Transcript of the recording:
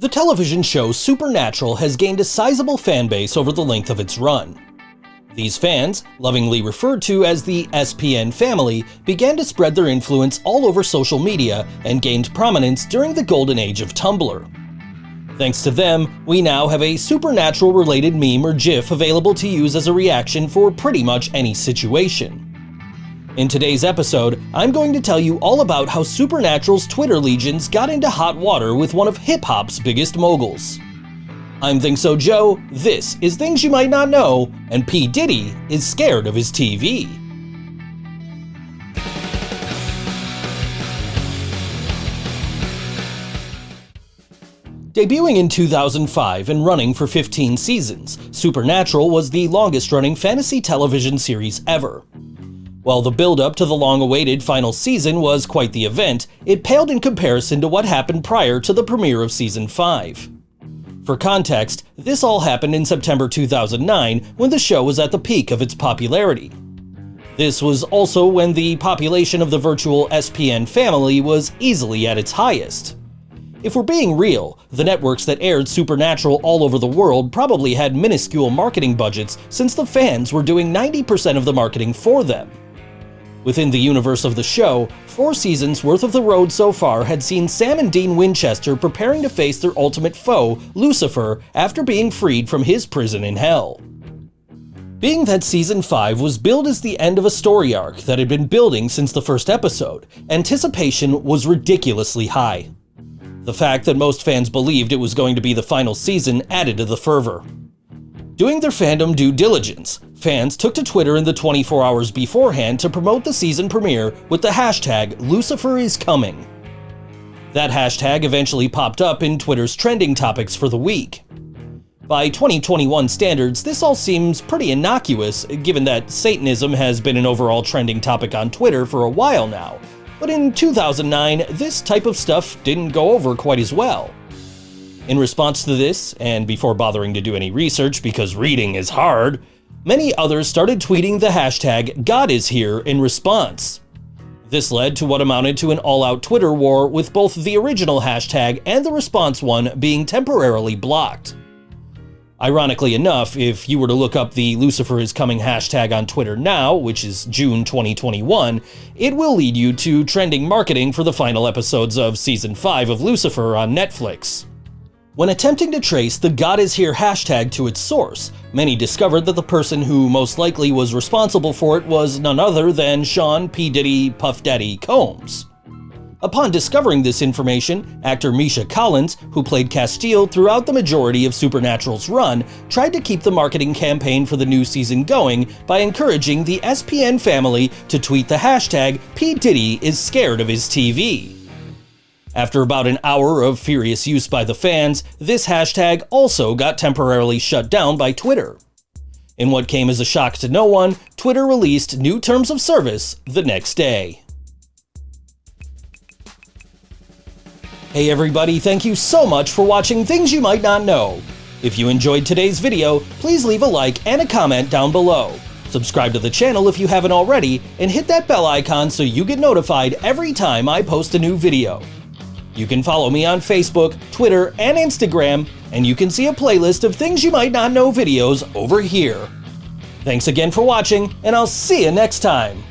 The television show Supernatural has gained a sizable fan base over the length of its run. These fans, lovingly referred to as the SPN family, began to spread their influence all over social media and gained prominence during the golden age of Tumblr. Thanks to them, we now have a Supernatural-related meme or GIF available to use as a reaction for pretty much any situation. In today's episode, I'm going to tell you all about how Supernatural's Twitter legions got into hot water with one of hip-hop's biggest moguls. I'm ThinkSoJoE, this is Things You Might Not Know, and P. Diddy is scared of his TV. Debuting in 2005 and running for 15 seasons, Supernatural was the longest-running fantasy television series ever. While the build-up to the long-awaited final season was quite the event, it paled in comparison to what happened prior to the premiere of Season 5. For context, this all happened in September 2009 when the show was at the peak of its popularity. This was also when the population of the virtual SPN family was easily at its highest. If we're being real, the networks that aired Supernatural all over the world probably had minuscule marketing budgets since the fans were doing 90% of the marketing for them. Within the universe of the show, 4 seasons worth of the road so far had seen Sam and Dean Winchester preparing to face their ultimate foe, Lucifer, after being freed from his prison in hell. Being that Season 5 was billed as the end of a story arc that had been building since the first episode, anticipation was ridiculously high. The fact that most fans believed it was going to be the final season added to the fervor. Doing their fandom due diligence, fans took to Twitter in the 24 hours beforehand to promote the season premiere with the hashtag #LuciferIsComing. That hashtag eventually popped up in Twitter's trending topics for the week. By 2021 standards, this all seems pretty innocuous, given that Satanism has been an overall trending topic on Twitter for a while now, but in 2009, this type of stuff didn't go over quite as well. In response to this, and before bothering to do any research because reading is hard, many others started tweeting the hashtag #GodIsHere in response. This led to what amounted to an all-out Twitter war, with both the original hashtag and the response one being temporarily blocked. Ironically enough, if you were to look up the #LuciferIsComing hashtag on Twitter now, which is June 2021, it will lead you to trending marketing for the final episodes of Season 5 of Lucifer on Netflix. When attempting to trace the #GodIsHere hashtag to its source, many discovered that the person who most likely was responsible for it was none other than Sean P. Diddy Puff Daddy Combs. Upon discovering this information, actor Misha Collins, who played Castile throughout the majority of Supernatural's run, tried to keep the marketing campaign for the new season going by encouraging the SPN family to tweet the hashtag P. Diddy is scared of his TV. After about an hour of furious use by the fans, this hashtag also got temporarily shut down by Twitter. In what came as a shock to no one, Twitter released new terms of service the next day. Hey everybody, thank you so much for watching Things You Might Not Know. If you enjoyed today's video, please leave a like and a comment down below. Subscribe to the channel if you haven't already, and hit that bell icon so you get notified every time I post a new video. You can follow me on Facebook, Twitter, and Instagram, and you can see a playlist of Things You Might Not Know videos over here. Thanks again for watching, and I'll see you next time.